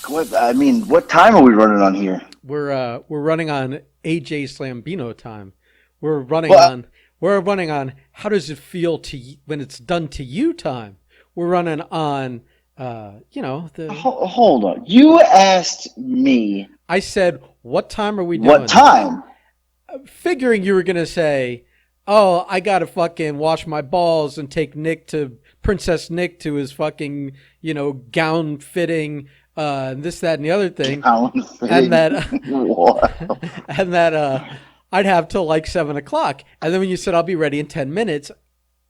What time are we running on here? We're running on AJ Slambino time. We're running Well, on we're running on how does it feel when it's done to you time. We're running on the hold on. You asked me I said, what time are we what doing? time. Figuring you were gonna say, oh, I gotta fucking wash my balls and take Princess Nick to his fucking, gown fitting, this, that, and the other thing. And that, and that, I'd have till like 7:00. And then when you said, I'll be ready in 10 minutes,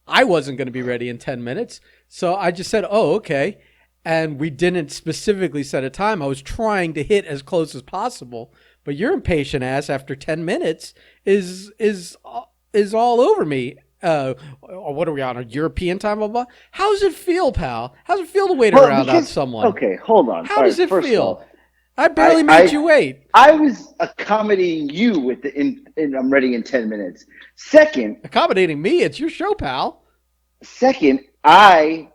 I wasn't going to be ready in 10 minutes. So I just said, oh, okay. And we didn't specifically set a time. I was trying to hit as close as possible, but your impatient ass after 10 minutes is all over me. What are we on? A European time? Blah, blah. How does it feel, pal? How does it feel to wait around on someone? Okay, hold on. How does it feel? I barely made you wait. I was accommodating you with I'm ready in 10 minutes. Second, accommodating me? It's your show, pal. Second, I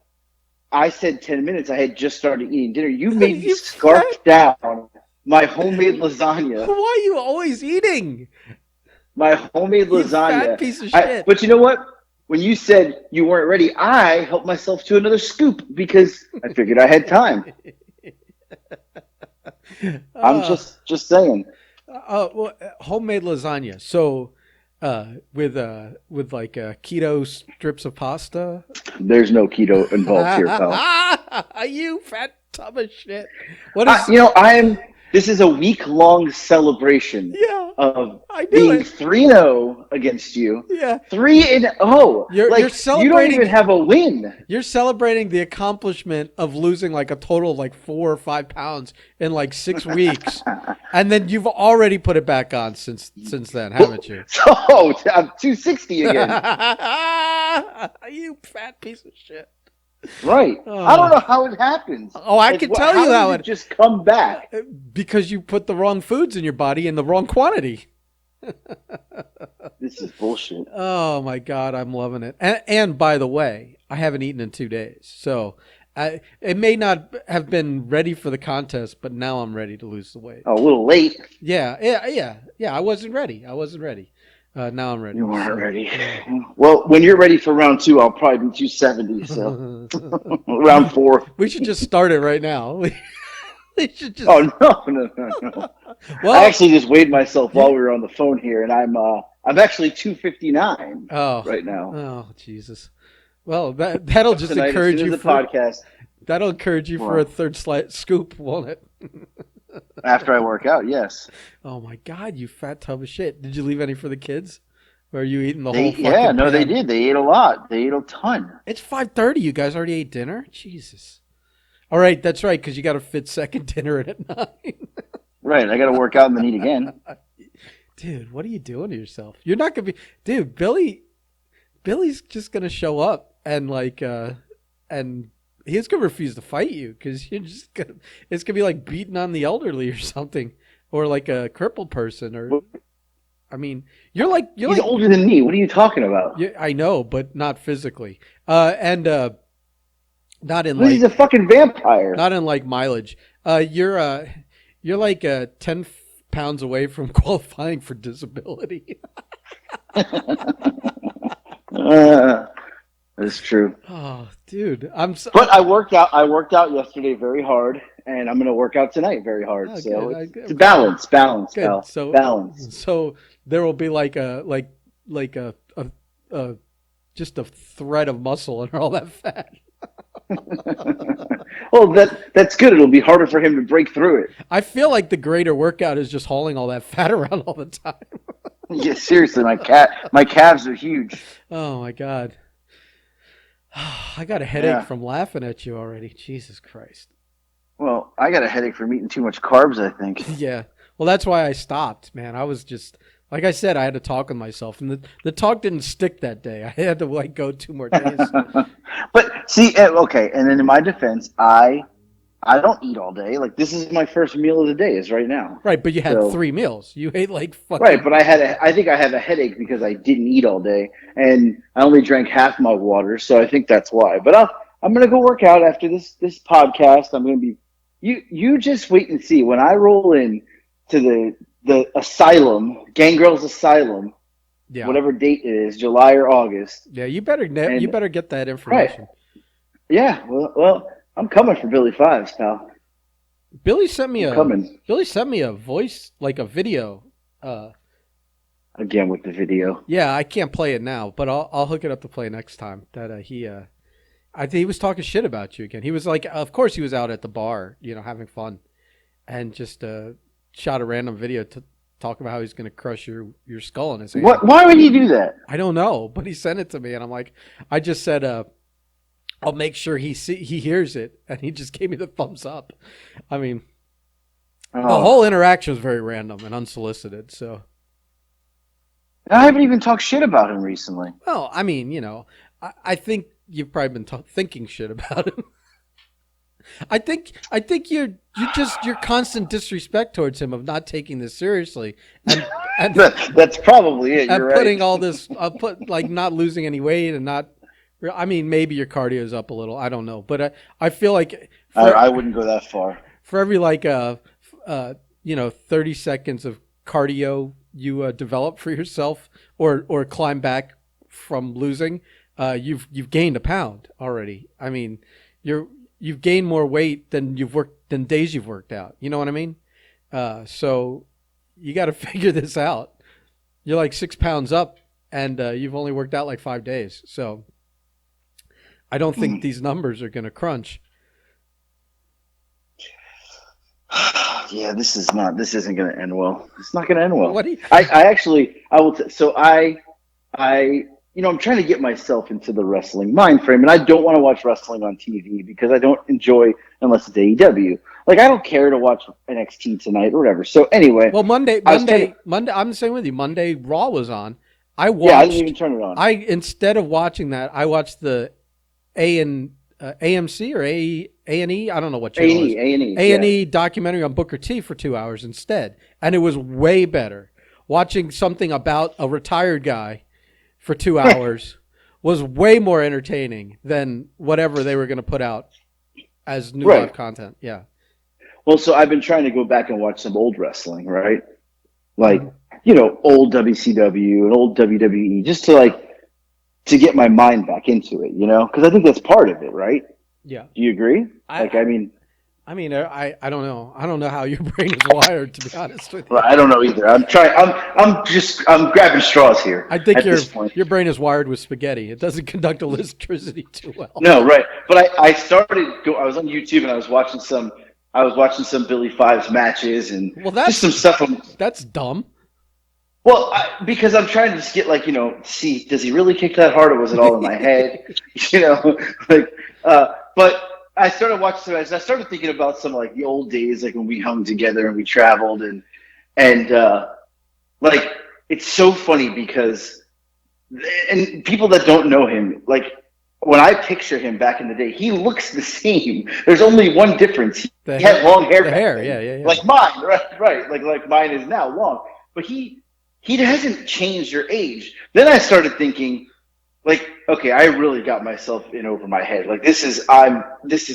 said 10 minutes. I had just started eating dinner. You made me scarf down my homemade lasagna. Why are you always eating? My homemade lasagna. You fat piece of shit. But you know what? When you said you weren't ready, I helped myself to another scoop because I figured I had time. I'm just saying. Well, homemade lasagna. So, with like keto strips of pasta. There's no keto involved here, pal. You fat tub of shit. What is? This is a week-long celebration of being 3-0 against you. Yeah. 3-0. You're celebrating, you don't even have a win. You're celebrating the accomplishment of losing like a total of like 4 or 5 pounds in like 6 weeks. And then you've already put it back on since then, haven't you? So I'm 260 again. You fat piece of shit. Right. I don't know how it happens. Oh, I can tell you how it just come back. Because you put the wrong foods in your body in the wrong quantity. This is bullshit. Oh my God, I'm loving it. And by the way, I haven't eaten in 2 days, so it may not have been ready for the contest, but now I'm ready to lose the weight. Oh, a little late. Yeah. I wasn't ready. Now I'm ready. You weren't ready. Well, when you're ready for round 2, I'll probably be 270. So round 4. We should just start it right now. We should just. Oh no. Well, I actually just weighed myself while we were on the phone here, and I'm actually 259 right now. Oh Jesus. Well, that'll just encourage you for podcast. That'll encourage you for a third scoop, won't it? After I work out, yes. Oh my God, you fat tub of shit! Did you leave any for the kids? Or are you eating the whole? They did. They ate a lot. They ate a ton. It's 5:30. You guys already ate dinner? Jesus. All right, that's right, because you got to fit second dinner in at 9. Right, I got to work out and then eat again. Dude, what are you doing to yourself? You're not gonna be, dude. Billy's just gonna show up and and he's gonna refuse to fight you because it's gonna be like beating on the elderly or something, or like a crippled person, or I mean, he's older than me. What are you talking about? Yeah, I know, but not physically, and not in he's a fucking vampire. Not in like mileage. You're like 10 pounds away from qualifying for disability. That's true. Oh, dude, But I worked out yesterday very hard, and I'm going to work out tonight very hard. Oh, so it's balance, good. Pal. So balance. So there will be like a just a thread of muscle and all that fat. Well, that's good. It'll be harder for him to break through it. I feel like the greater workout is just hauling all that fat around all the time. Yeah, seriously, my calves are huge. Oh my God. I got a headache from laughing at you already. Jesus Christ. Well, I got a headache from eating too much carbs, I think. Yeah. Well, that's why I stopped, man. I was just, like I said, I had to talk with myself, and the talk didn't stick that day. I had to go 2 more days. But see, okay, and then in my defense, I don't eat all day. Like, this is my first meal of the day is right now. Right, but you had 3 meals. You ate like fucking... Right, but I think I have a headache because I didn't eat all day, and I only drank half my water, so I think that's why. But I'm going to go work out after this podcast. I'm going to be, You just wait and see. When I roll in to the asylum, Gangrel's asylum, Yeah. whatever date it is, July or August. Yeah, you better get that Right. information. Yeah. Well, I'm coming for Billy Fives, pal. Billy sent me I'm coming a voice, like a video. again with the video. Yeah, I can't play it now, but I'll hook it up to play next time. That I think he was talking shit about you again. He was like, of course he was out at the bar, having fun, and just shot a random video to talk about how he's going to crush your skull in his hand. What? Why would he do that? I don't know, but he sent it to me, and I'm like, I just said, I'll make sure he hears it, and he just gave me the thumbs up. I mean, the whole interaction was very random and unsolicited. So I haven't even talked shit about him recently. well, I mean, I think you've probably been thinking shit about him. I think you're just your constant disrespect towards him of not taking this seriously, and That's probably it. and You're putting right. all this like not losing any weight and not. I mean, maybe your cardio's up a little. I don't know, but I feel like I wouldn't go that far. for every 30 seconds of cardio you develop for yourself or climb back from losing, you've gained a pound already. I mean, you've gained more weight than days you've worked out. You know what I mean? So you got to figure this out. You're like 6 pounds up, and you've only worked out like 5 days. So I don't think these numbers are going to crunch. Yeah, this isn't going to end well. It's not going to end well. What do you? I will. So I'm trying to get myself into the wrestling mind frame, and I don't want to watch wrestling on TV because I don't enjoy unless it's AEW. Like I don't care to watch NXT tonight or whatever. So anyway, Well, Monday. I'm the same with you. Monday Raw was on. I watched. Yeah, I didn't even turn it on. Instead of watching that, I watched the AMC or A&E. I don't know what channel it is. A&E documentary on Booker T for 2 hours instead, and it was way better. Watching something about a retired guy for 2 hours was way more entertaining than whatever they were going to put out as new live content. Yeah. Well, so I've been trying to go back and watch some old wrestling, right? Like, old WCW and old WWE, just to get my mind back into it, because I think that's part of it, right? Yeah. Do you agree? I don't know. I don't know how your brain is wired, to be honest with you. Well, I don't know either. I'm grabbing straws here. I think this point. your brain is wired with spaghetti. It doesn't conduct electricity too well. No, right. But I was on YouTube and I was watching some Billy Fives matches and just some stuff. That's dumb. Well, because I'm trying to just get see, does he really kick that hard or was it all in my head? But I started watching some matches. I started thinking about some the old days, like when we hung together and we traveled and it's so funny because and people that don't know him, when I picture him back in the day, he looks the same. There's only one difference. He had long hair. The hair, yeah. Like mine, right. Like mine is now long. But he hasn't changed your age. Then I started thinking, okay, I really got myself in over my head. This is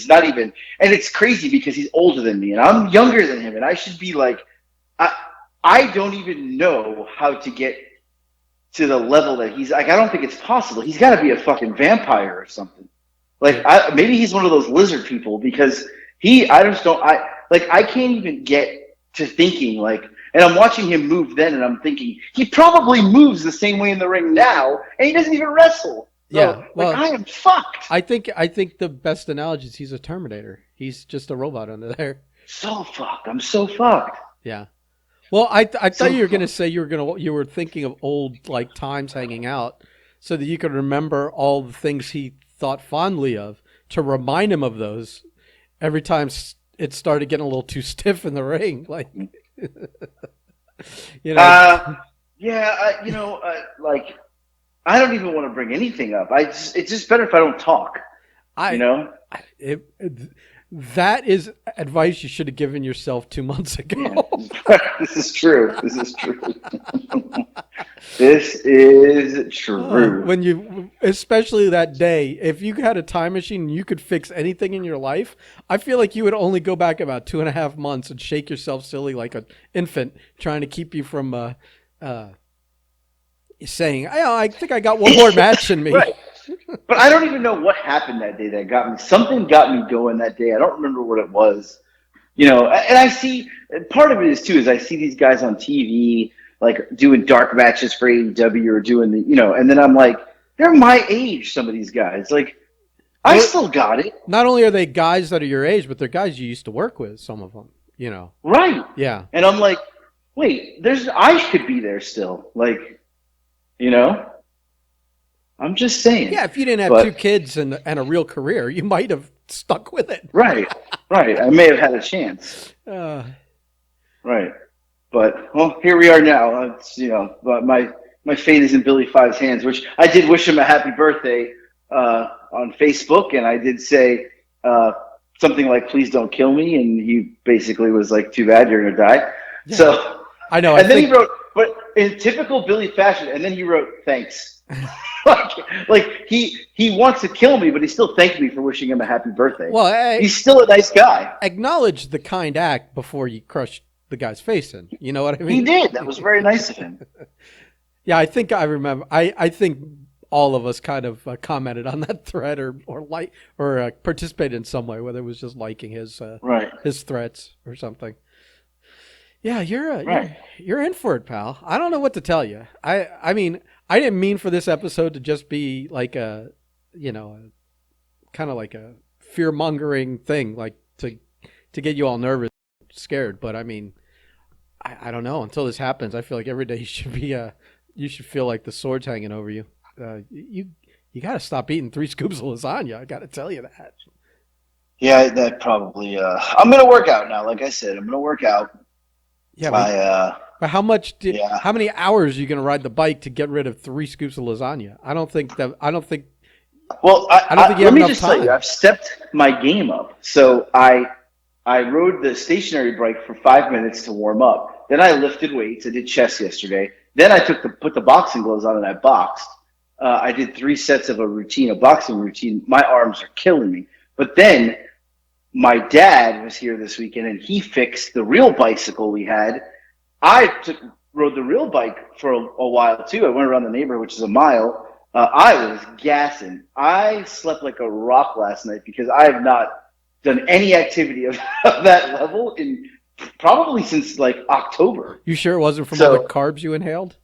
not even, and it's crazy because he's older than me and I'm younger than him and I should be I don't even know how to get to the level that he's I don't think it's possible. He's got to be a fucking vampire or something. Maybe he's one of those lizard people because I can't even get to thinking and I'm watching him move then and I'm thinking he probably moves the same way in the ring now and he doesn't even wrestle. So, I am fucked. I think the best analogy is he's a Terminator. He's just a robot under there. So fucked. I'm so fucked. Yeah. Well, I thought you were going to say you were thinking of old times hanging out so that you could remember all the things he thought fondly of to remind him of those every time it started getting a little too stiff in the ring. I don't even want to bring anything up. It's just better if I don't talk. That is advice you should have given yourself 2 months ago. Yeah. This is true. This is true. When you, especially that day, if you had a time machine and you could fix anything in your life, I feel like you would only go back about 2.5 months and shake yourself silly like an infant, trying to keep you from saying, I think I got one more match in me. Right. But I don't even know what happened that day that got me. Something got me going that day. I don't remember what it was. And I see part of it is too is I see these guys on TV like doing dark matches for AEW or doing and then I'm like, they're my age. Some of these guys, like, I Well, still got it. not only are they guys that are your age, but they're guys you used to work with. Some of them, Right. Yeah. And I'm like, wait, I could be there still. Like, you know, I'm just saying. Yeah, if you didn't have two But kids and a real career, you might have stuck with it. right, right. I may have had a chance. Uh, Right. But well, here we are now. But my fate is in Billy Five's hands, which I did wish him a happy birthday on Facebook, and I did say something like "Please don't kill me," and he basically was like, "Too bad, you're gonna die." yeah. So, I know. and then he wrote, but in typical Billy fashion, and then he wrote, "Thanks." like he wants to kill me, but he still thanked me for wishing him a happy birthday. Well, He's still a nice guy. acknowledge the kind act before you crush the guy's face in. You know what I mean? He did. That was very nice of him. Yeah, I think I remember. I think all of us kind of commented on that thread or participated in some way, whether it was just liking Right. his threats or something. Yeah, Right. you're in for it, pal. I don't know what to tell you. I mean, I didn't mean for this episode to just be like kind of like a fear mongering thing, like to get you all nervous, scared. But I mean, I don't know. Until this happens, I feel like every day you should feel like the sword's hanging over you. You got to stop eating 3 scoops of lasagna. I got to tell you that. Yeah, that probably. I'm gonna work out now. Like I said, I'm gonna work out. Yeah, I but how much? yeah. How many hours are you going to ride the bike to get rid of 3 scoops of lasagna? I don't think. Well, I don't think you let have me enough just tell time. you, I've stepped my game up. So I rode the stationary bike for 5 minutes to warm up. Then I lifted weights. I did chest yesterday. Then I put the boxing gloves on and I boxed. I did 3 sets of a boxing routine. My arms are killing me. But then my dad was here this weekend and he fixed the real bicycle we had. Rode the real bike for a while too. I went around the neighborhood, which is a mile. I was gassing. I slept like a rock last night because I have not done any activity of that level in probably since like October. You sure it wasn't from all the So carbs you inhaled?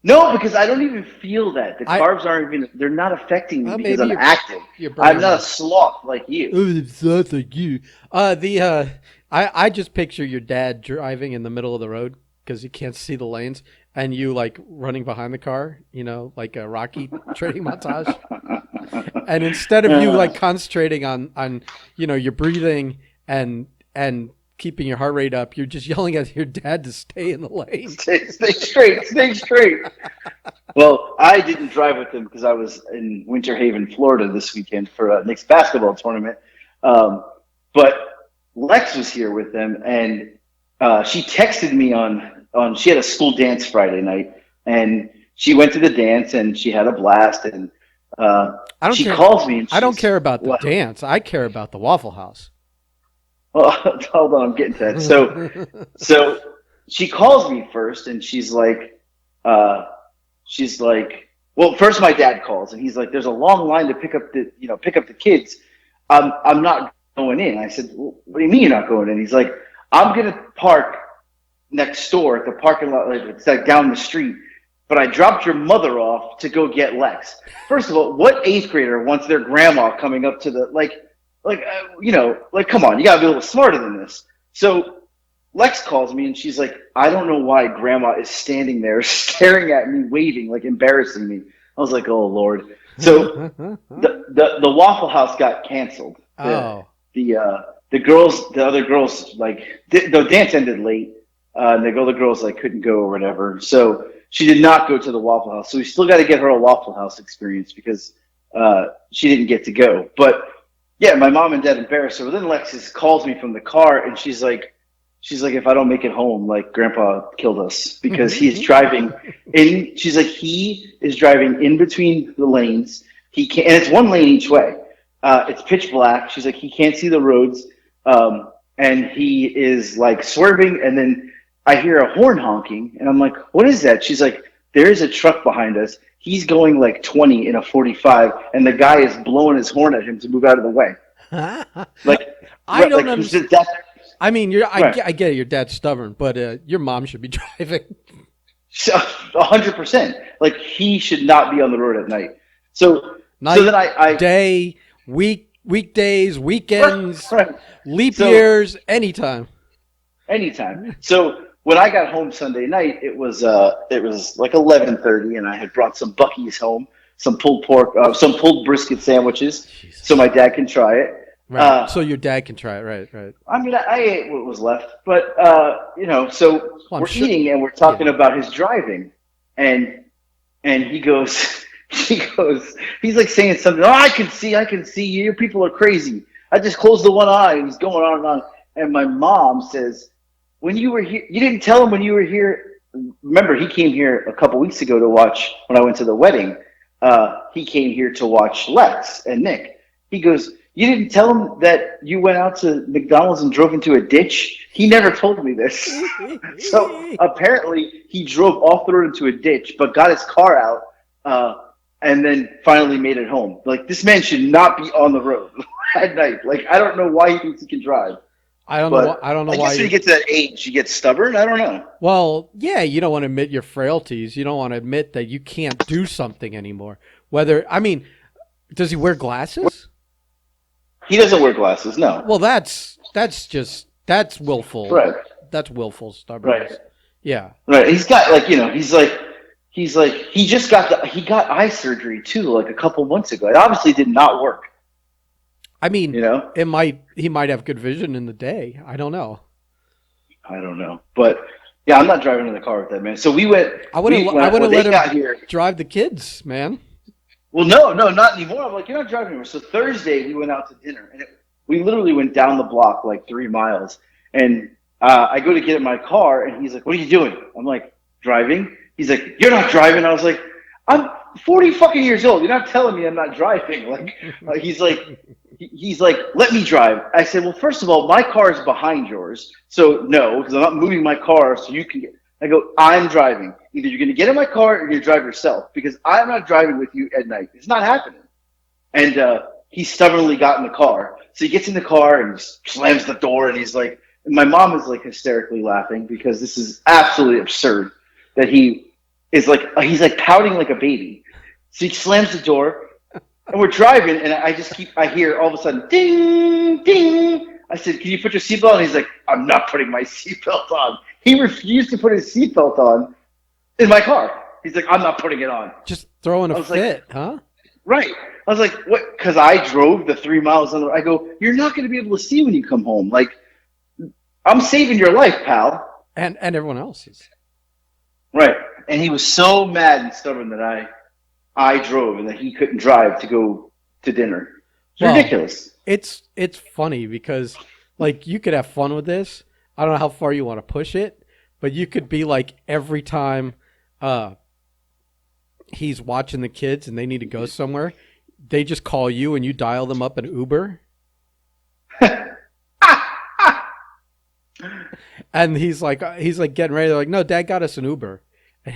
no, because I don't even feel that. The I carbs they're not affecting me because maybe I'm active. your I'm brain not a was. sloth like you. Oh, it's not like you. I just picture your dad driving in the middle of the road because he can't see the lanes, and you like running behind the car, like a Rocky training montage. And instead of you like concentrating on your breathing and keeping your heart rate up, you're just yelling at your dad to stay in the lane. Stay straight, stay straight. Well, I didn't drive with him because I was in Winter Haven, Florida this weekend for Nick's basketball tournament. But Lex was here with them, and she texted me on. She had a school dance Friday night, and she went to the dance and she had a blast. And she calls me. And I don't care about the what? dance. I care about the Waffle House. Well, hold on, I'm getting to that. So she calls me first, and she's like, well, first my dad calls, and he's like, "There's a long line to pick up the kids. I'm not going in." I said, well, "What do you mean you're not going in?" He's like, "I'm gonna park next door at the parking lot, like it's like down the street. But I dropped your mother off to go get Lex." First of all, what 8th grader wants their grandma coming up to the come on, you gotta be a little smarter than this. So Lex calls me and she's like, "I don't know why grandma is standing there staring at me, waving, like embarrassing me." I was like, "Oh Lord." So the Waffle House got canceled. Oh. The other girls, like the dance ended late. And the other girls like couldn't go or whatever. So she did not go to the Waffle House. So we still got to get her a Waffle House experience because she didn't get to go. But yeah, my mom and dad embarrassed her. Then Alexis calls me from the car and she's like, she's like, if I don't make it home, like Grandpa killed us because he's driving in. She's like, he is driving in between the lanes. He can't, and it's one lane each way. It's pitch black. She's like, he can't see the roads, and he is like swerving. And then I hear a horn honking, and I'm like, what is that? She's like, there is a truck behind us. He's going like 20 in a 45, and the guy is blowing his horn at him to move out of the way. Like, I don't like, understand. I mean, I get it. Your dad's stubborn, but your mom should be driving. 100%. Like, he should not be on the road at night. So then I day, weekdays, weekends, right. leap years, anytime. So when I got home Sunday night, it was like 11:30, and I had brought some Buc-ee's home, some pulled pork, some pulled brisket sandwiches, so my dad can try it. Right. So your dad can try it, right. I mean, I ate what was left, but so we're eating and we're talking about his driving, and he goes, he's like saying something. Oh, I can see you. Your people are crazy. I just closed the one eye, and he's going on and on. And my mom says, when you were here, you didn't tell him when you were here. Remember, he came here a couple weeks ago to watch when I went to the wedding. He came here to watch Lex and Nick. He goes, you didn't tell him that you went out to McDonald's and drove into a ditch? He never told me this. So apparently he drove off the road into a ditch, but got his car out and then finally made it home. Like, this man should not be on the road at night. Like, I don't know why he thinks he can drive. I don't know why. I guess when you get to that age, you get stubborn. I don't know. Well, yeah, you don't want to admit your frailties. You don't want to admit that you can't do something anymore. Does he wear glasses? He doesn't wear glasses, no. Well, that's willful. Right. That's willful stubbornness. Right. Yeah. Right. He's got he got eye surgery too, like a couple months ago. It obviously did not work. I mean, he might have good vision in the day. I don't know. But yeah, I'm not driving in the car with that man. So we went. I wouldn't let him drive the kids, man. Well, no, not anymore. I'm like, you're not driving anymore. So Thursday we went out to dinner, and we literally went down the block like 3 miles. And I go to get in my car, and he's like, "What are you doing?" I'm like, "Driving." He's like, "You're not driving." I was like, "I'm 40 fucking years old. You're not telling me I'm not driving." Like, he's like, "Let me drive." I said, "Well, first of all, my car is behind yours, so no, because I'm not moving my car so you can get." I go, "I'm driving. Either you're going to get in my car or you're going to drive yourself, because I'm not driving with you at night. It's not happening." And he stubbornly got in the car. So he gets in the car and slams the door, and he's like, and my mom is like hysterically laughing because this is absolutely absurd that he is like, he's like pouting like a baby. So he slams the door, and we're driving, and I hear all of a sudden, ding, ding. I said, "Can you put your seatbelt on?" And he's like, "I'm not putting my seatbelt on." He refused to put his seatbelt on in my car. He's like, "I'm not putting it on." Just throwing a fit, huh? Right. I was like, "What?" Because I drove the 3 miles on the road. I go, "You're not going to be able to see when you come home. Like, I'm saving your life, pal." And everyone else's. Right. And he was so mad and stubborn that I drove and that he couldn't drive to go to dinner. It's ridiculous. It's funny because, like, you could have fun with this. I don't know how far you want to push it, but you could be like, every time he's watching the kids and they need to go somewhere, they just call you and you dial them up an Uber. And he's like getting ready. They're like, "No, Dad got us an Uber." Yo,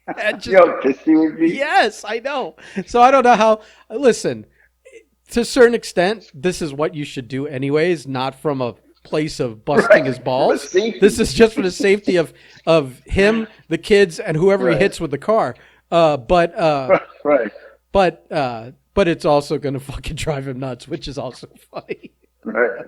pissy with me. Yes, I know. So I don't know how. Listen, to a certain extent, this is what you should do anyways, not from a place of busting his balls. This is just for the safety of him, the kids, and whoever he hits with the car. But it's also going to fucking drive him nuts, which is also funny. Right.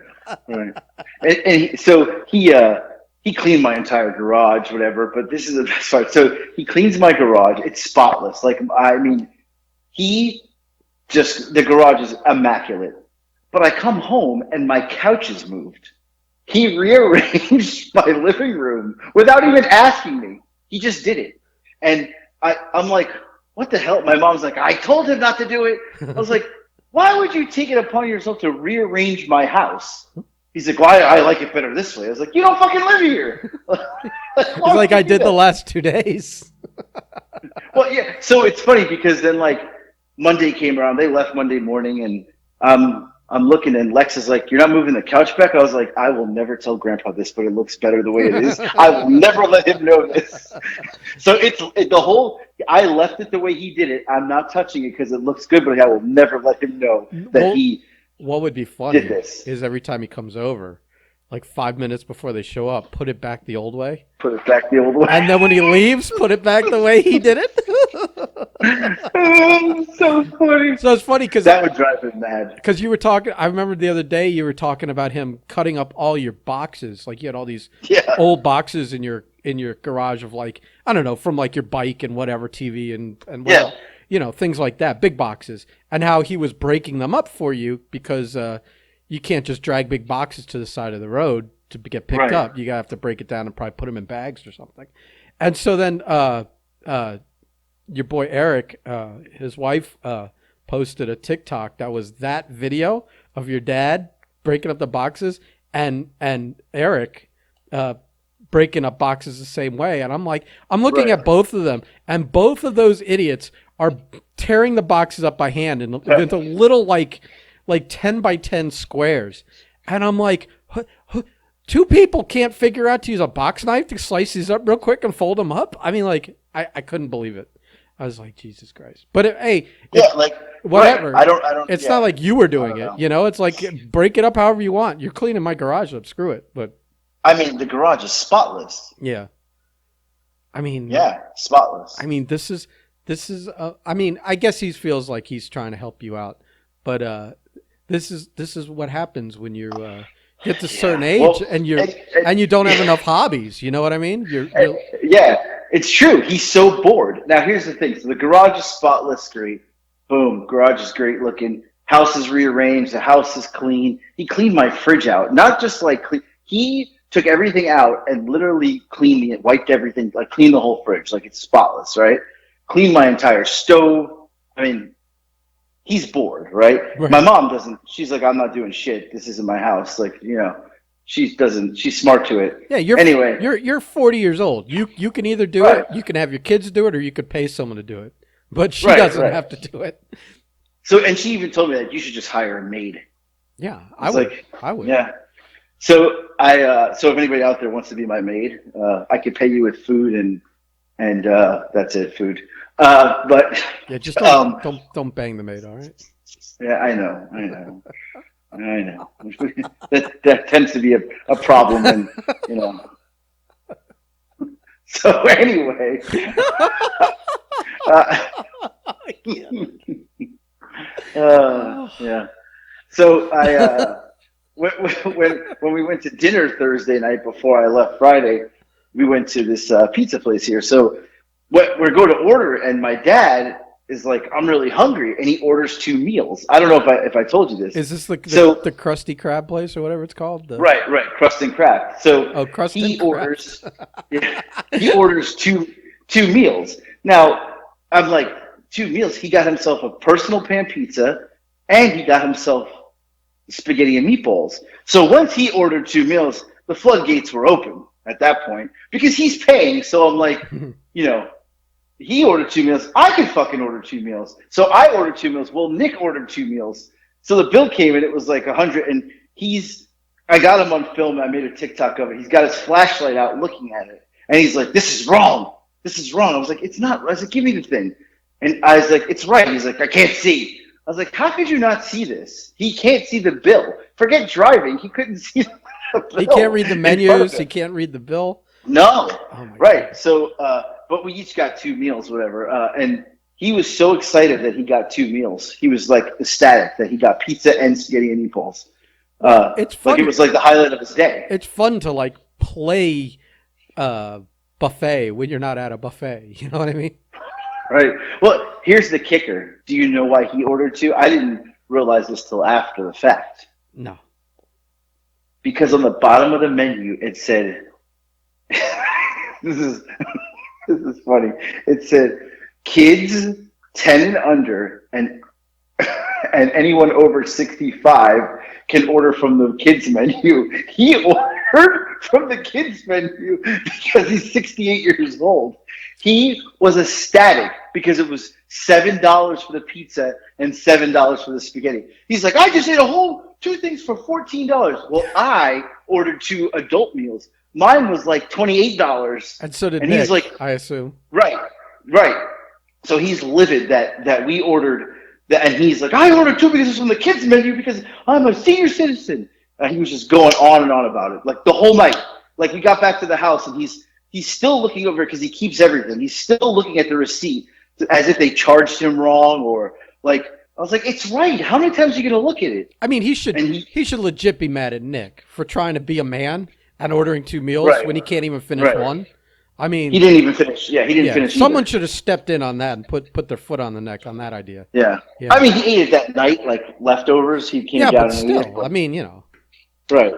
So he cleaned my entire garage, whatever. But this is the best part. So he cleans my garage. It's spotless. Like, I mean, the garage is immaculate. But I come home and my couch is moved. He rearranged my living room without even asking me. He just did it. And I'm like, what the hell? My mom's like, "I told him not to do it." I was like, why would you take it upon yourself to rearrange my house? He's like, why I like it better this way. I was like, you don't fucking live here. It's like I did the last 2 days. Well, yeah. So it's funny because then like Monday came around. They left Monday morning, and I'm looking, and Lex is like, "You're not moving the couch back." I was like, "I will never tell Grandpa this, but it looks better the way it is. I will never let him know this." So the whole. I left it the way he did it. I'm not touching it because it looks good, but I will never let him know that he. What would be funny did this. is every time he comes over, like 5 minutes before they show up, put it back the old way. Put it back the old way. And then when he leaves, put it back the way he did it. So funny. So it's funny because that would drive him mad. Because you were talking, I remember the other day you were talking about him cutting up all your boxes. Like you had all these old boxes in your garage of like, I don't know, from like your bike and whatever, TV and whatever, you know, things like that, big boxes. And how he was breaking them up for you because you can't just drag big boxes to the side of the road to get picked up. You gotta have to break it down and probably put them in bags or something. And so then your boy Eric, his wife, posted a TikTok that was that video of your dad breaking up the boxes and Eric breaking up boxes the same way. And I'm like, I'm looking at both of them, and both of those idiots are tearing the boxes up by hand into little like 10 by 10 squares. And I'm like, two people can't figure out to use a box knife to slice these up real quick and fold them up. I mean, like, I couldn't believe it. I was like, Jesus Christ. But whatever. I don't. It's not like you were doing it. You know, it's like break it up however you want. You're cleaning my garage up. Screw it. But I mean, the garage is spotless. Yeah. I mean. Yeah, spotless. I mean, this is. I mean, I guess he feels like he's trying to help you out, but this is what happens when you get to a certain age and you don't have enough hobbies. You know what I mean? Yeah. It's true. He's so bored. Now, here's the thing. So the garage is spotless, great. Boom. Garage is great looking. House is rearranged. The house is clean. He cleaned my fridge out. Not just like clean. He took everything out and literally cleaned it, wiped everything, like cleaned the whole fridge. Like it's spotless, right? Cleaned my entire stove. I mean, he's bored, right? My mom doesn't. She's like, I'm not doing shit. This isn't my house. Like, you know. She doesn't. She's smart to it. Yeah, you're 40 years old. You can either do it, you can have your kids do it, or you could pay someone to do it. But she doesn't have to do it. So, and she even told me that you should just hire a maid. Yeah, I would. Yeah. So so if anybody out there wants to be my maid, I could pay you with food and that's it, food. But yeah, just don't bang the maid, all right? Yeah, I know. I know. that tends to be a problem, and you know. So anyway, yeah. So I when we went to dinner Thursday night before I left Friday, we went to this pizza place here. So we're going to order, and my dad is like, I'm really hungry, and he orders 2 meals. I don't know if I told you this. Is this the Krusty Krab place or whatever it's called? Right, Crust and Crab. So he orders two meals. Now I'm like, 2 meals. He got himself a personal pan pizza, and he got himself spaghetti and meatballs. So once he ordered 2 meals, the floodgates were open at that point because he's paying. So I'm like, you know. He ordered 2 meals. I could fucking order 2 meals. So I ordered 2 meals. Well, Nick ordered 2 meals. So the bill came in. It was like $100. And I got him on film. I made a TikTok of it. He's got his flashlight out looking at it. And he's like, this is wrong. This is wrong. I was like, it's not. I was like, give me the thing. And I was like, it's right. He's like, I can't see. I was like, how could you not see this? He can't see the bill. Forget driving. He couldn't see the bill. He can't read the menus. He can't read the bill. No. Oh my right. God. So, but we each got 2 meals, whatever. And he was so excited that he got 2 meals. He was like ecstatic that he got pizza and spaghetti and meatballs. It's fun. Like it was like the highlight of his day. It's fun to like play buffet when you're not at a buffet. You know what I mean? Right. Well, here's the kicker. Do you know why he ordered 2? I didn't realize this till after the fact. No. Because on the bottom of the menu, it said, this is funny. It said, kids 10 and under, and and anyone over 65 can order from the kids menu. He ordered from the kids menu because he's 68 years old. He was ecstatic because it was $7 for the pizza and $7 for the spaghetti. He's like, I just ate a whole two things for $14. Well, I ordered two adult meals. Mine was like $28. And so did and Nick, he's like, I assume. right. So he's livid that we ordered that, and he's like, I ordered two because it's from the kids menu because I'm a senior citizen. And he was just going on and on about it, like the whole night. Like we got back to the house, and he's still looking over because he keeps everything. He's still looking at the receipt as if they charged him wrong, or like I was like, it's right. How many times are you gonna look at it? I mean, he should legit be mad at Nick for trying to be a man and ordering two meals when he can't even finish one. I mean, he didn't even finish. Yeah, he didn't finish. Someone either. should have stepped in on that and put their foot on the neck on that idea. Yeah. I mean, he ate it that night, like leftovers. He came down. But still, I mean, Right.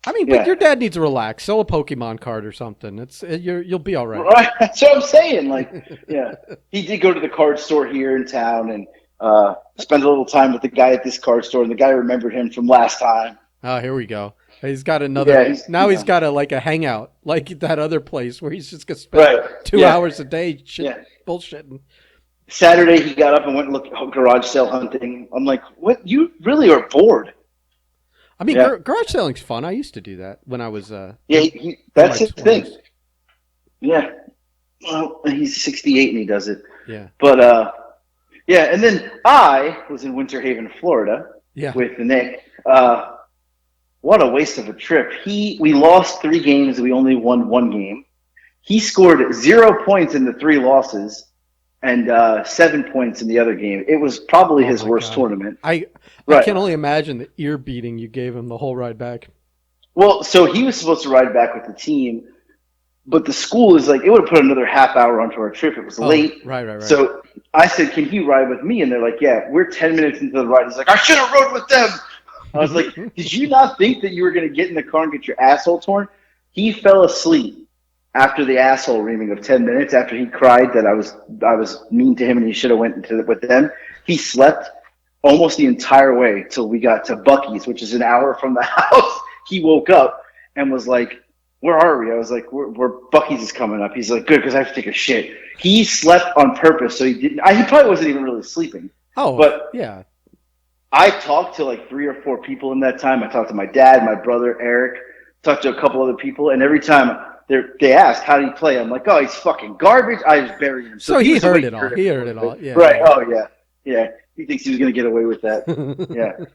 I mean, but your dad needs to relax. Sell a Pokemon card or something. You'll be all right. Right. That's what I'm saying. Like, yeah, he did go to the card store here in town and spend a little time with the guy at this card store, and the guy remembered him from last time. Oh, here we go. He's got another. Yeah, he's got a hangout like that other place where he's just gonna spend 2 hours a day bullshitting. Saturday he got up and went and looked garage sale hunting. I'm like, what? You really are bored? I mean, garage seling's fun. I used to do that when I was. That's his thing. Yeah. Well, he's 68 and he does it. Yeah. But and then I was in Winter Haven, Florida. Yeah. With Nick. What a waste of a trip. We lost 3 games. We only won 1 game. He scored 0 points in the 3 losses and 7 points in the other game. It was probably his worst tournament. I can only imagine the ear beating you gave him the whole ride back. Well, so he was supposed to ride back with the team, but the school is like, it would have put another half hour onto our trip. It was late. Right. So I said, can he ride with me? And they're like, yeah, we're 10 minutes into the ride. He's like, I should have rode with them. I was like, did you not think that you were going to get in the car and get your asshole torn? He fell asleep after the asshole reaming of 10 minutes after he cried that I was mean to him and he should have went with them. He slept almost the entire way till we got to Buc-ee's, which is an hour from the house. He woke up and was like, where are we? I was like, we're Buc-ee's is coming up. He's like, good, because I have to take a shit. He slept on purpose, so he didn't. He probably wasn't even really sleeping. Oh, but yeah. I talked to like 3 or 4 people in that time. I talked to my dad, my brother, Eric, talked to a couple other people, and every time they asked, how did he play? I'm like, oh, he's fucking garbage. I was burying him. So he heard it all. He heard it all. Yeah. Right. Oh, yeah. Yeah. He thinks he was going to get away with that. Yeah.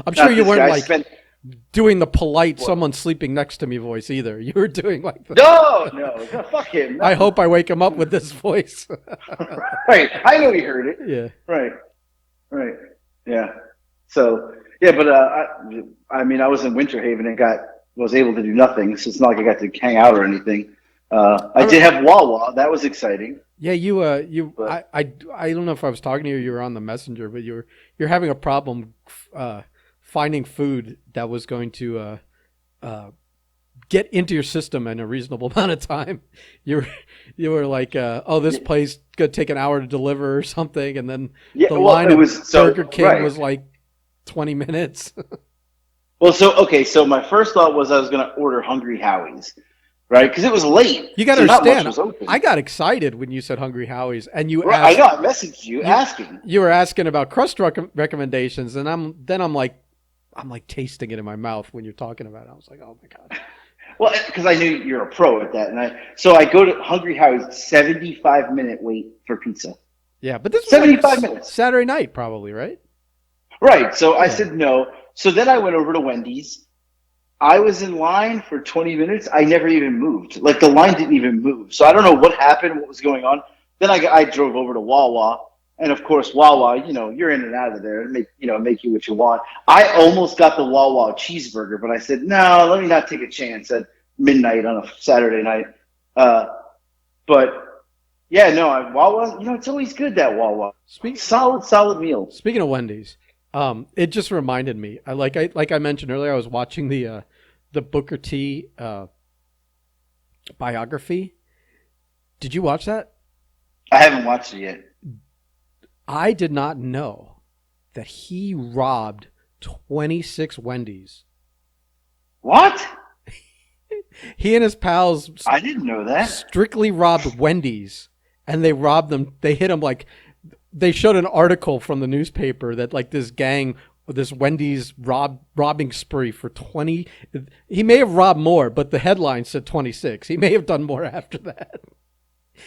I'm sure you weren't doing the polite someone sleeping next to me voice either. You were doing like the... No, fuck him. No. I hope I wake him up with this voice. Right. I know he heard it. Yeah. Right. Yeah. So, yeah, but I mean, I was in Winter Haven and was able to do nothing, so it's not like I got to hang out or anything. I did have Wawa. That was exciting. Yeah, I don't know if I was talking to you. You were on the messenger, but you're having a problem finding food that was going to get into your system in a reasonable amount of time. You were like, this place could take an hour to deliver or something, and then the line of Burger King was like 20 minutes. Well, so my first thought was I was going to order Hungry Howie's. Right, because it was late. You got to understand. I got excited when you said Hungry Howie's, and you asked. I know. I messaged you asking. You were asking about crust recommendations, and I'm like tasting it in my mouth when you're talking about it. I was like, oh my god. Well, because I knew you're a pro at that, and I go to Hungry Howie's, 75-minute wait for pizza. Yeah, but this was 75 minutes. Saturday night, probably, right? Right. So I said no. So then I went over to Wendy's. I was in line for 20 minutes. I never even moved. Like, the line didn't even move. So I don't know what happened, what was going on. Then I drove over to Wawa. And, of course, Wawa, you're in and out of there. Make you what you want. I almost got the Wawa cheeseburger, but I said, no, let me not take a chance at midnight on a Saturday night. But, yeah, no, Wawa, it's always good, that Wawa. Solid meal. Speaking of Wendy's. It just reminded me. Like I mentioned earlier, I was watching the Booker T biography. Did you watch that? I haven't watched it yet. I did not know that he robbed 26 Wendy's. What? He and his pals I didn't know that. strictly robbed Wendy's, and they robbed them. They hit them like they showed an article from the newspaper that like this gang, this Wendy's robbing spree for 20. He may have robbed more, but the headline said 26. He may have done more after that.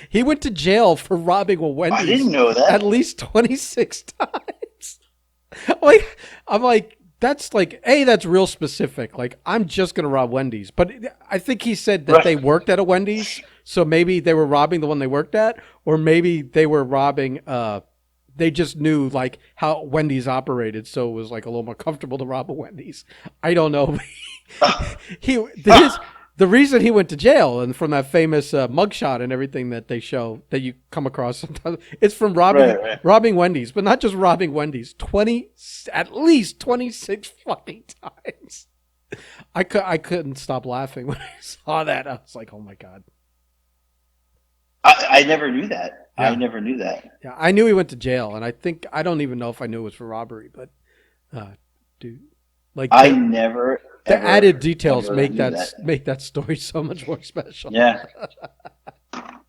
He went to jail for robbing a Wendy's. I didn't know that. At least 26 times. I'm like, that's like, that's real specific. Like, I'm just going to rob Wendy's. But I think he said that they worked at a Wendy's. So maybe they were robbing the one they worked at. Or maybe they were robbing, they just knew like how Wendy's operated. So it was like a little more comfortable to rob a Wendy's. I don't know. The reason he went to jail and from that famous mugshot and everything that they show that you come across sometimes, it's from robbing Wendy's, but not just robbing Wendy's. At least 26 fucking times. I couldn't stop laughing when I saw that. I was like, oh my God. I never knew that. Yeah. I never knew that. Yeah, I knew he went to jail, and I don't even know if I knew it was for robbery, but dude, like the added details make that story so much more special. Yeah.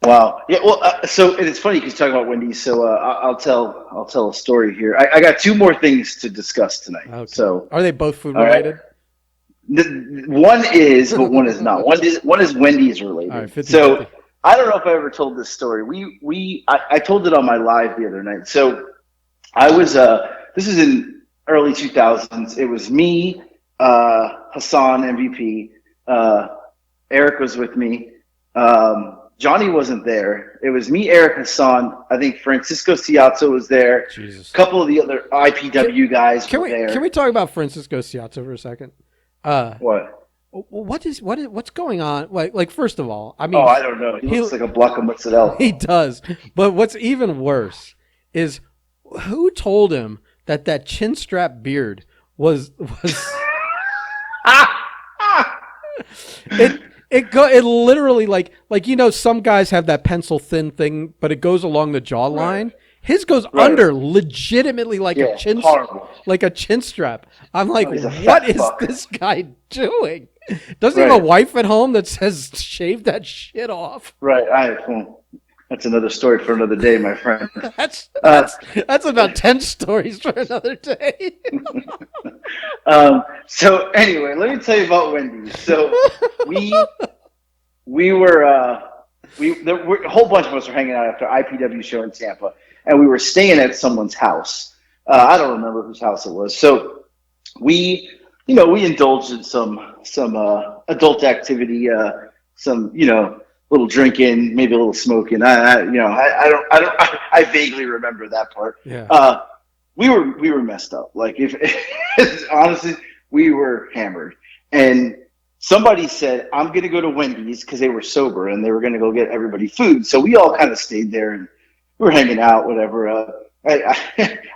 Wow. Yeah. Well, so and it's funny because you talk about Wendy's. So I'll tell a story here. I got two more things to discuss tonight. Okay. So are they both food related? One is, but one is not. One is Wendy's related. All right, 50, so 50. I don't know if I ever told this story. I told it on my live the other night. So I was this is in early 2000s. It was me, Hassan MVP. Eric was with me. Johnny wasn't there. It was me, Eric, Hassan. I think Francisco Ciazzo was there. Jesus. A couple of the other IPW guys were there. Can we talk about Francisco Ciazzo for a second? What? What's going on? Like first of all, I mean, I don't know. He looks like a block of mozzarella. He does. But what's even worse is who told him that chin strap beard was it literally like some guys have that pencil thin thing, but it goes along the jawline. Right. His goes under legitimately like a chin strap. I'm like, what is this guy doing? Doesn't he have a wife at home that says shave that shit off? Right. That's another story for another day, my friend. That's about 10 stories for another day. So anyway, let me tell you about Wendy's. So we were a whole bunch of us were hanging out after IPW show in Tampa, and we were staying at someone's house. I don't remember whose house it was. So we indulged in some adult activity, some little drinking, maybe a little smoking. I vaguely remember that part. Yeah. We were messed up. Like if honestly, we were hammered. And somebody said, I'm going to go to Wendy's because they were sober and they were going to go get everybody food. So we all kind of stayed there and we were hanging out, whatever. I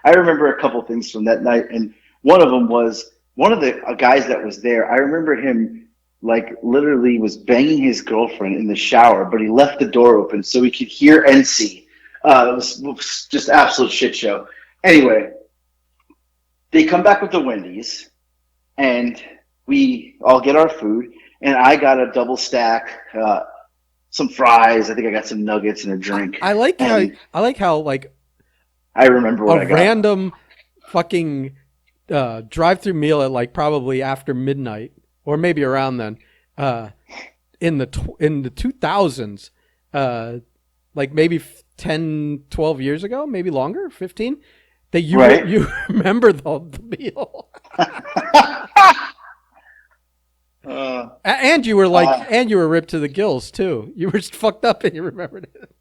remember a couple things from that night. And one of them was one of the guys that was there. I remember him like literally was banging his girlfriend in the shower, but he left the door open so he could hear and see. It was just absolute shit show. Anyway, they come back with the Wendy's and we all get our food, and I got a double stack, some fries. I think I got some nuggets and a drink. I like how I remember what I got. A random fucking drive-through meal at like probably after midnight or maybe around then, in the 2000s, like maybe 10, 12 years ago, maybe longer, 15. That you remember the meal. And you were and you were ripped to the gills too. You were fucked up and you remembered it.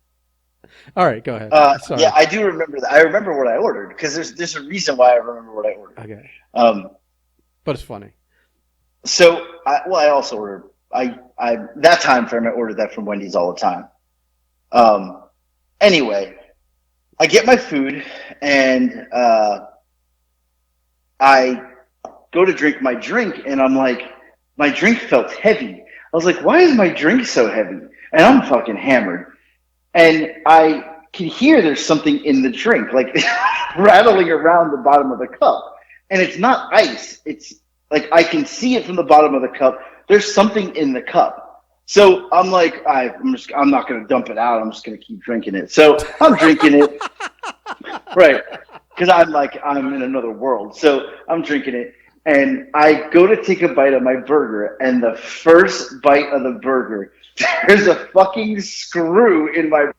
All right, go ahead. Sorry. Yeah, I do remember that. I remember what I ordered because there's a reason why I remember what I ordered. Okay. But it's funny. So I also ordered. That time frame I ordered that from Wendy's all the time. Anyway, I get my food and I go to drink my drink and I'm like, my drink felt heavy. I was like, why is my drink so heavy? And I'm fucking hammered. And I can hear there's something in the drink, like rattling around the bottom of the cup. And it's not ice. It's like I can see it from the bottom of the cup. There's something in the cup. So I'm like, I'm not going to dump it out. I'm just going to keep drinking it. So I'm drinking it. Right. Because I'm in another world. So I'm drinking it. And I go to take a bite of my burger. And the first bite of the burger, there's a fucking screw in my.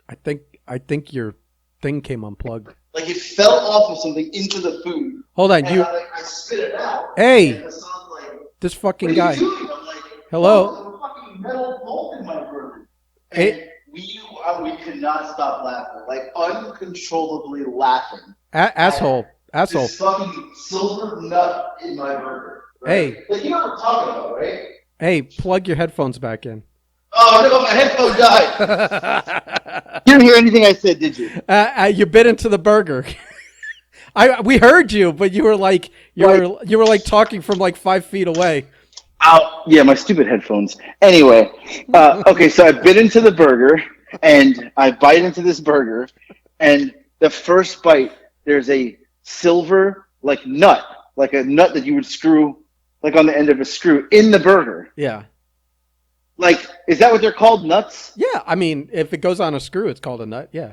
I think your thing came unplugged. Like it fell off of something into the food. Hold on, and I spit it out. Hey, and like, this fucking guy. I'm like, hello. Oh, there's a fucking metal bolt in my burger. And Hey. we could not stop laughing, like uncontrollably laughing. Asshole. This fucking silver nut in my burger. Right? Hey. Like, you know what I'm talking about, right? Hey, plug your headphones back in. Oh no, my headphone died. You didn't hear anything I said, did you? You bit into the burger. We heard you, but you were like you were like talking from like 5 feet away. Oh, yeah, my stupid headphones. Anyway, okay, so I bit into the burger, and I bite into this burger, and the first bite, there's a silver, like, nut, like a nut that you would screw, like on the end of a screw, in the burger. Yeah. Like, is that what they're called, nuts? Yeah, I mean, if it goes on a screw, it's called a nut, yeah.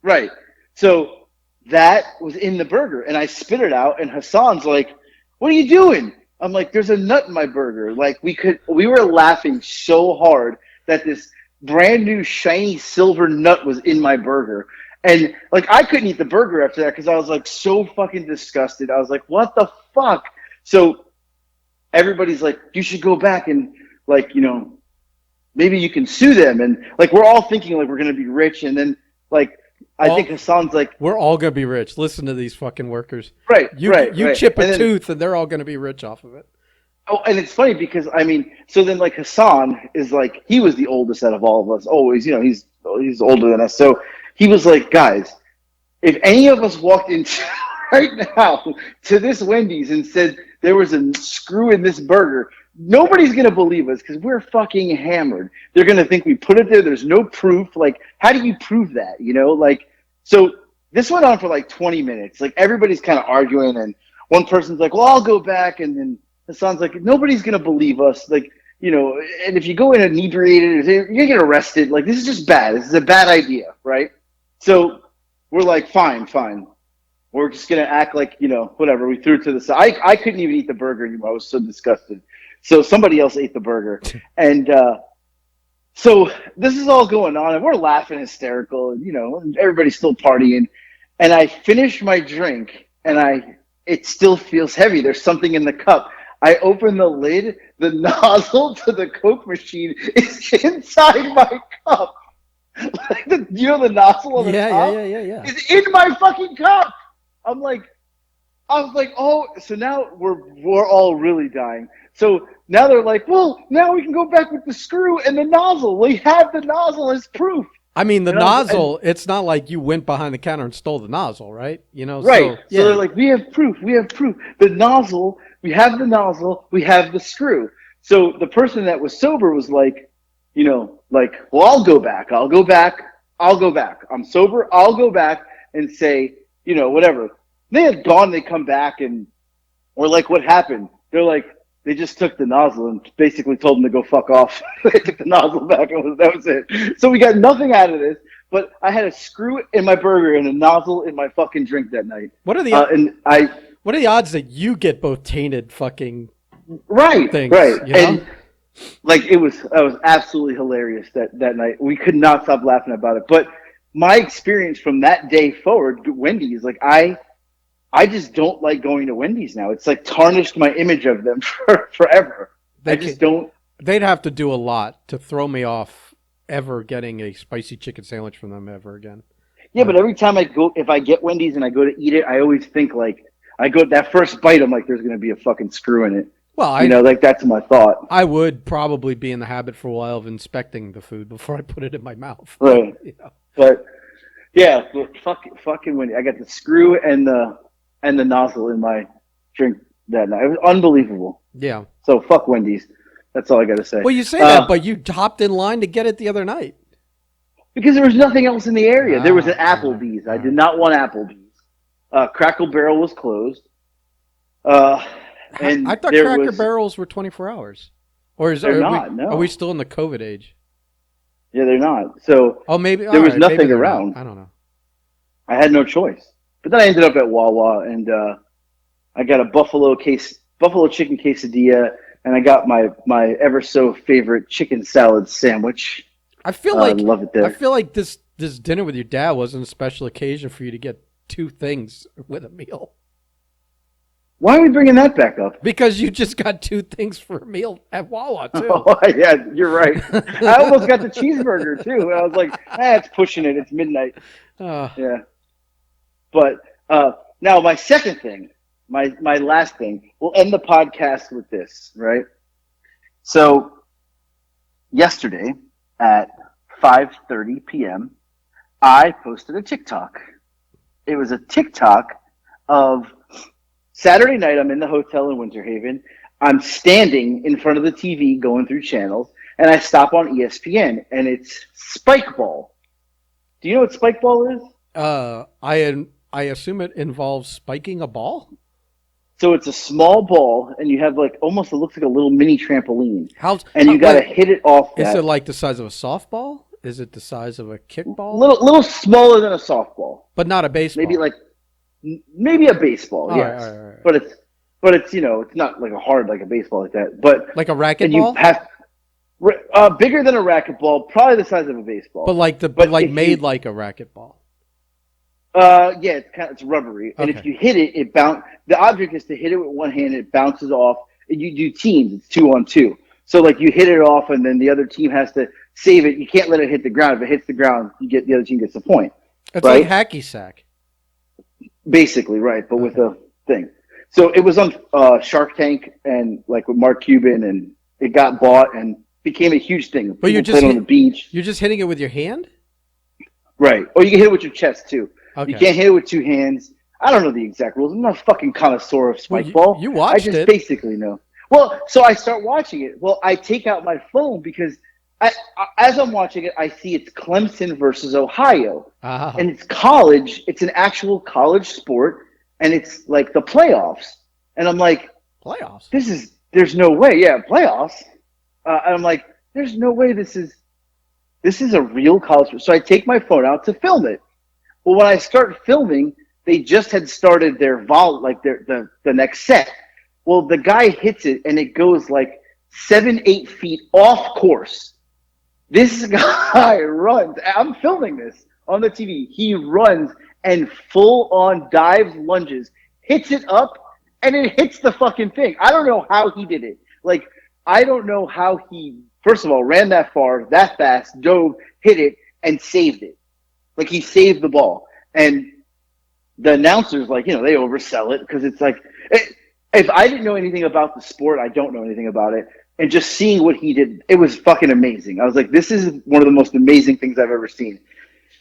Right. So that was in the burger, and I spit it out, and Hassan's like, what are you doing? I'm like, there's a nut in my burger. Like, we were laughing so hard that this brand new shiny silver nut was in my burger. And like, I couldn't eat the burger after that because I was like so fucking disgusted. I was like, what the fuck? So everybody's like, you should go back and like, you know, maybe you can sue them. And like, we're all thinking like we're going to be rich. And then like, I think Hassan's like, we're all going to be rich. Listen to these fucking workers. Right. You chip a tooth and they're all going to be rich off of it. Oh, and it's funny because, I mean, so then like Hassan is like, he was the oldest out of all of us. Always, you know, he's older than us. So he was like, guys, if any of us walked into right now to this Wendy's and said there was a screw in this burger, nobody's going to believe us because we're fucking hammered. They're going to think we put it there. There's no proof. Like, how do you prove that? You know, like, so this went on for like 20 minutes. Like, everybody's kind of arguing, and one person's like, well, I'll go back. And then Hassan's like, nobody's going to believe us. Like, you know, and if you go in inebriated, you're going to get arrested. Like, this is just bad. This is a bad idea, right? So we're like, fine. We're just going to act like, you know, whatever. We threw it to the side. I couldn't even eat the burger anymore. I was so disgusted. So somebody else ate the burger. And so this is all going on, and we're laughing hysterical, and, you know, everybody's still partying. And I finish my drink, and it still feels heavy. There's something in the cup. I open the lid. The nozzle to the Coke machine is inside my cup. Like you know the nozzle on the top? Yeah. It's in my fucking cup. I was like, oh, so now we're all really dying. So now they're like, well, now we can go back with the screw and the nozzle. We have the nozzle as proof. I mean, the nozzle, it's not like you went behind the counter and stole the nozzle, right? You know, right. So they're like, we have proof. The nozzle, we have the nozzle, we have the screw. So the person that was sober was like, you know, like, well, I'll go back. I'm sober. I'll go back and say, you know, whatever. They had gone, they come back, and we're like, what happened? They're like, they just took the nozzle and basically told them to go fuck off. They took the nozzle back, and that was it. So we got nothing out of this, but I had a screw in my burger and a nozzle in my fucking drink that night. What are the odds that you get both tainted fucking things? Right. You know? And like I was absolutely hilarious that night. We could not stop laughing about it. But my experience from that day forward, Wendy's, like I just don't like going to Wendy's now. It's like tarnished my image of them forever. They'd have to do a lot to throw me off ever getting a spicy chicken sandwich from them ever again. Yeah, but every time if I get Wendy's and I go to eat it, I always think like, I go that first bite, I'm like, there's going to be a fucking screw in it. Well, you know, like that's my thought. I would probably be in the habit for a while of inspecting the food before I put it in my mouth. Right. You know? But yeah, fucking Wendy's. I got the screw and the nozzle in my drink that night. It was unbelievable. Yeah. So fuck Wendy's. That's all I got to say. Well, you say that, but you hopped in line to get it the other night. Because there was nothing else in the area. There was an All Applebee's. I right. did not want Applebee's. Crackle Barrel was closed. I And thought there Cracker was, Barrels were 24 hours. Or they're not, are we no. still in the COVID age? Yeah, they're not. So Oh, maybe. there All was right, maybe nothing they're not. around. I don't know. I had no choice. But then I ended up at Wawa, and I got a buffalo chicken quesadilla, and I got my ever so favorite chicken salad sandwich. I feel I like love it there. this dinner with your dad wasn't a special occasion for you to get two things with a meal. Why are we bringing that back up? Because you just got two things for a meal at Wawa too. Oh, yeah, you're right. I almost got the cheeseburger too. And I was like, it's pushing it. It's midnight. Uh, Yeah. But now my second thing, my last thing, we'll end the podcast with this, right? So yesterday at 5:30 p.m., I posted a TikTok. It was a TikTok of Saturday night. I'm in the hotel in Winter Haven. I'm standing in front of the TV going through channels, and I stop on ESPN, and it's spikeball. Do you know what spikeball is? I assume it involves spiking a ball. So it's a small ball, and you have like almost it looks like a little mini trampoline, How's and you got to wait, hit it off is that. it like the size of a softball? Is it the size of a kickball? Little smaller than a softball, But not a baseball. maybe a baseball, All right, yes, all right. but it's it's not like a hard like a baseball like that, but Like a and you racquetball, have bigger than a racquetball, probably the size of a baseball, but like if made you, like a racquetball. yeah, it's rubbery, and Okay. if you hit it, it bounce. The object is to hit it with one hand, it bounces off. And you do teams; it's 2-on-2. So like you hit it off, and then the other team has to save it. You can't let it hit the ground. If it hits the ground, the other team gets the point. It's Right? like hacky sack. Basically, right, but with Okay. a thing. So it was on Shark Tank and like with Mark Cuban, and it got bought and became a huge thing. But People played on the beach, you're just hitting it with your hand. right? Or you can hit it with your chest too. You Okay. can't hit it with two hands. I don't know the exact rules. I'm not a fucking connoisseur of Well, spike ball. you I watched just it. basically know. Well, so I start watching it. Well, I take out my phone because as I'm watching it, I see it's Clemson versus Ohio, Ah, and it's college. It's an actual college sport, and it's like the playoffs. And I'm like, playoffs. there's no way. Yeah, playoffs. And I'm like, there's no way this is a real college sport. So I take my phone out to film it. Well, when I start filming, they just had started their the next set. Well, the guy hits it and it goes like 7-8 feet off course. This guy runs. I'm filming this on the TV. He runs and full on dives, lunges, hits it up, and it hits the fucking thing. I don't know how he did it. Like, I don't know how he, first of all, ran that far, that fast, dove, hit it, and saved it. Like, he saved the ball. And the announcers, like, they oversell it because it's like, if I didn't know anything about the sport, I don't know anything about it. And just seeing what he did, it was fucking amazing. I was like, this is one of the most amazing things I've ever seen.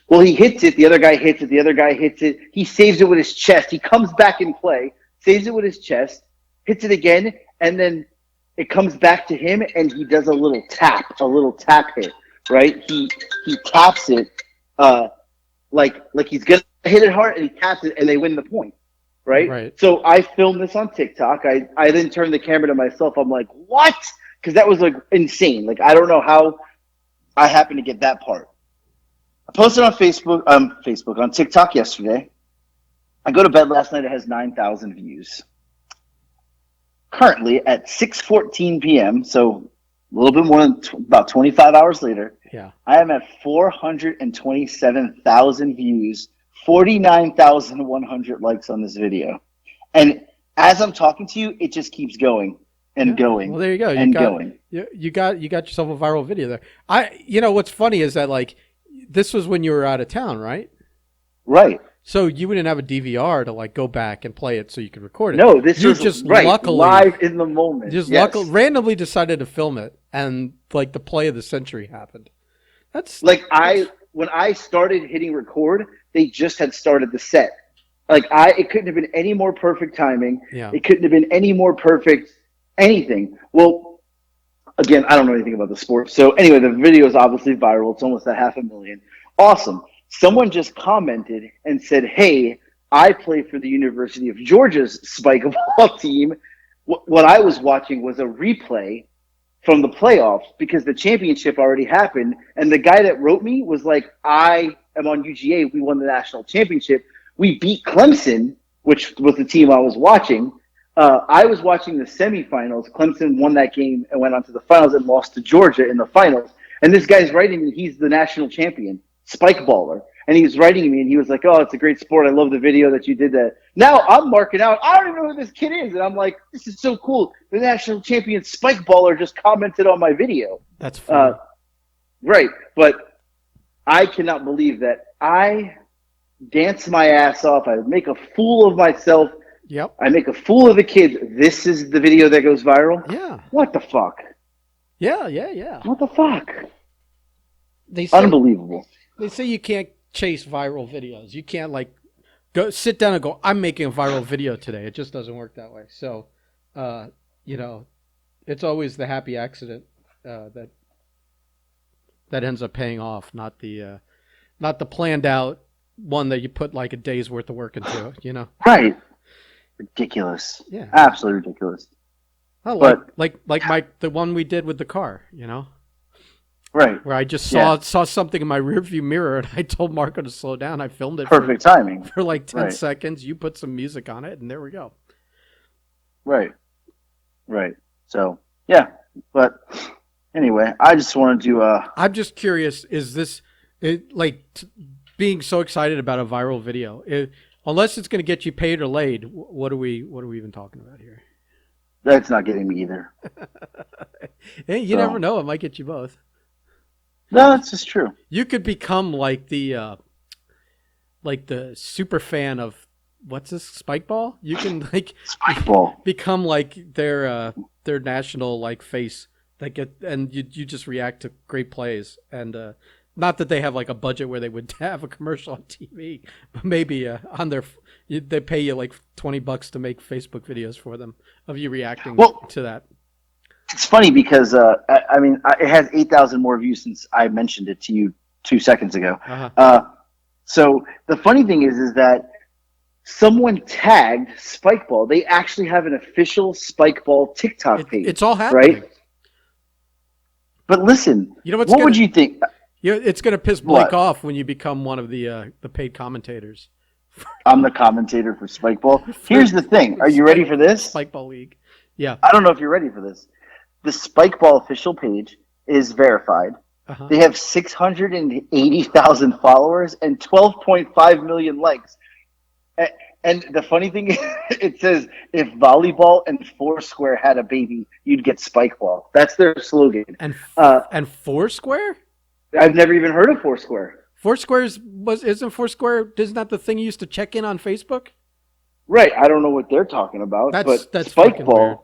Well, he hits it. The other guy hits it. The other guy hits it. He saves it with his chest. He comes back in play, saves it with his chest, hits it again, and then it comes back to him, and he does a little tap hit, right? He taps it like he's going to hit it hard, and he taps it, and they win the point, right? Right. So I filmed this on TikTok. I then turned the camera to myself. I'm like, what? Because that was like insane. Like, I don't know how I happened to get that part. I posted on on TikTok yesterday. I go to bed last night. It has 9,000 views. Currently at 6:14 p.m., so a little bit more than about 25 hours later, Yeah. I am at 427,000 views, 49,100 likes on this video. And as I'm talking to you, it just keeps going and going. Well, there you go. Going. You got yourself a viral video there. What's funny is that like this was when you were out of town, right? Right. So you wouldn't have a DVR to like go back and play it so you could record it. No, this you was just right, luckily live in the moment. randomly decided to film it, and like the play of the century happened. When I started hitting record, they just had started the set. It couldn't have been any more perfect timing. Yeah. It couldn't have been any more perfect anything. Well, again, I don't know anything about the sport. So anyway, the video is obviously viral. It's almost at 500,000. Awesome. Someone just commented and said, "Hey, I play for the University of Georgia's spikeball team." What I was watching was a replay from the playoffs because the championship already happened. And the guy that wrote me was like, "I am on UGA. We won the national championship. We beat Clemson, which was the team I was watching. I was watching the semifinals. Clemson won that game and went on to the finals and lost to Georgia in the finals. And this guy's writing me, he's the national champion, spike baller. And he was writing me and he was like, "Oh, it's a great sport. I love the video that you did that." Now I'm marking out. I don't even know who this kid is. And I'm like, this is so cool. The national champion spike baller just commented on my video. That's funny. Right. But I cannot believe that I dance my ass off. I make a fool of myself. Yep. I make a fool of the kids. This is the video that goes viral? Yeah. What the fuck? Yeah. What the fuck? They say, Unbelievable. They say you can't chase viral videos. You can't like go sit down and go, "I'm making a viral video today." It just doesn't work that way. So, it's always the happy accident that ends up paying off, not the planned out one that you put like a day's worth of work into. Right. Ridiculous. Yeah. Absolutely ridiculous. Oh, like the one we did with the car. Right. Where I just saw something in my rearview mirror and I told Marco to slow down. I filmed it. Perfect timing. For like 10 seconds. You put some music on it and there we go. Right. So, yeah. But anyway, I just wanted to... I'm just curious, is this... being so excited about a viral video, unless it's going to get you paid or laid, what are we even talking about here? That's not getting me either. Hey, you never know. It might get you both. No, that's just true. You could become like the super fan of what's this, spikeball? You can spikeball become like their national face and you just react to great plays and not that they have like a budget where they would have a commercial on TV, but maybe on they pay you like $20 to make Facebook videos for them of you reacting to that. It's funny because it has 8,000 more views since I mentioned it to you 2 seconds ago. Uh-huh. So the funny thing is that someone tagged Spikeball. They actually have an official Spikeball TikTok page. It's all happening, right? But listen, what would you think? It's going to piss Blake off when you become one of the paid commentators. I'm the commentator for Spikeball. Here's the thing. Are you ready for this? Spikeball League. Yeah. I don't know if you're ready for this. The Spikeball official page is verified. Uh-huh. They have 680,000 followers and 12.5 million likes. And the funny thing is, it says, if volleyball and Foursquare had a baby, you'd get Spikeball. That's their slogan. And Foursquare? I've never even heard of Foursquare. Isn't Foursquare, isn't that the thing you used to check in on Facebook? Right. I don't know what they're talking about. That's Spikeball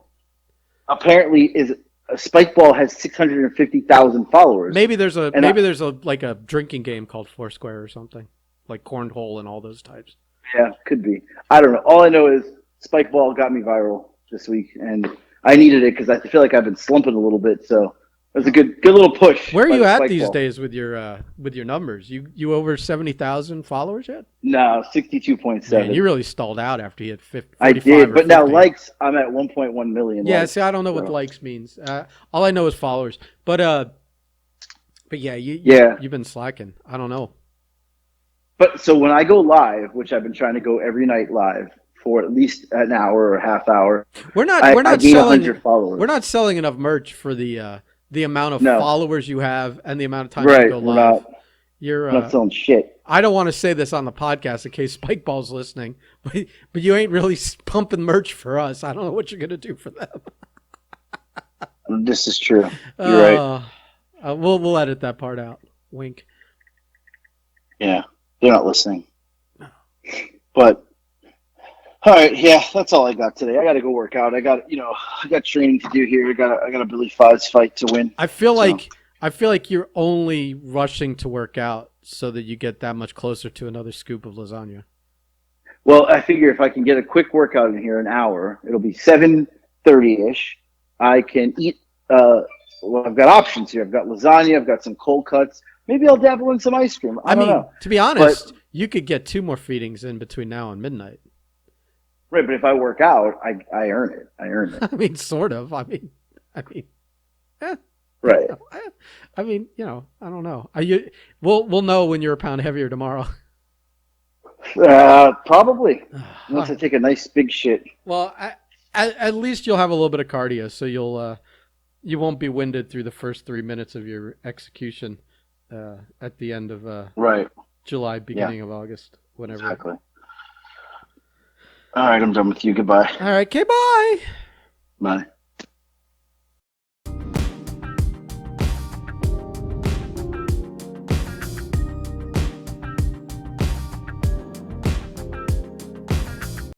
apparently Spikeball has 650,000 followers. Maybe there's a drinking game called Foursquare or something, like cornhole and all those types. Yeah, could be. I don't know. All I know is Spikeball got me viral this week, and I needed it because I feel like I've been slumping a little bit. So it was a good little push. Where are you at these days with your numbers? You over 70,000 followers yet? No, 62.7. Man, you really stalled out after you hit 50. I did, but now likes, I'm at 1.1 million. Yeah, likes, see, I don't know what likes means. All I know is followers. But yeah, you've been slacking. I don't know. But so when I go live, which I've been trying to go every night live for at least an hour or a half hour, we're not gain selling 100 followers. We're not selling enough merch for the amount of followers you have and the amount of time you go live. You're not selling shit. I don't want to say this on the podcast in case Spikeball's listening, but you ain't really pumping merch for us. I don't know what you're gonna do for them. This is true. You're right. We'll edit that part out. Wink. Yeah, they're not listening. But all right, yeah, that's all I got today. I got to go work out. I got training to do here. I got a Billy Fives fight to win. I feel like you're only rushing to work out so that you get that much closer to another scoop of lasagna. Well, I figure if I can get a quick workout in here, an hour, it'll be 7:30-ish. I can eat. I've got options here. I've got lasagna. I've got some cold cuts. Maybe I'll dabble in some ice cream. I don't know. To be honest, you could get 2 more feedings in between now and midnight. Right, but if I work out, I earn it. I earn it. I mean, sort of. I mean, right. I mean, I don't know. We'll know when you're a pound heavier tomorrow. Probably. Once I take a nice big shit. Well, at least you'll have a little bit of cardio, so you won't be winded through the first 3 minutes of your execution at the end of right. July, beginning of August, whenever. Exactly. All right, I'm done with you. Goodbye. All right, okay, bye. Bye.